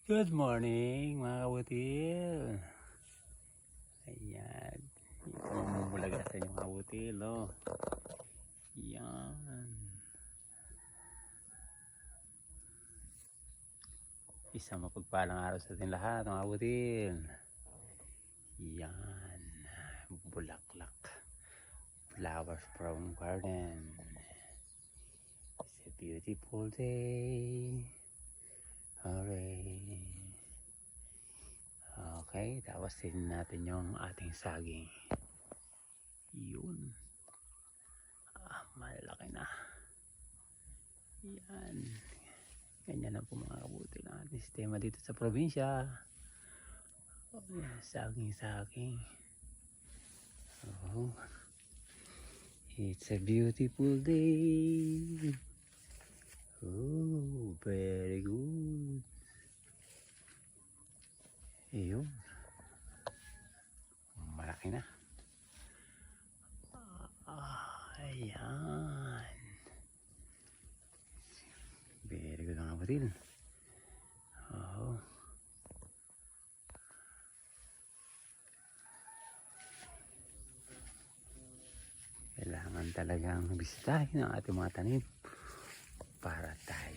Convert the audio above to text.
Good morning mga kabutil. Ayan. Bumulaga sa inyo mga kabutil. Oh. Yan. Isang mapagpalang araw sa ating lahat mga kabutil. Yan. Bulaklak. Flowers from garden. It's a beautiful day. Hooray. Okay, tapos din natin yung ating saging. Yun. Malaki na. Yan. Ganyan lang po mga kabuti ng ating sistema dito sa probinsya. Saging. Oh. It's a beautiful day. Oh, very good. Ayun. Malaki na. Ayan. Very good mga kapatid. Oh. Kailangan talagang bisitahin ang ating mga tanim para tayo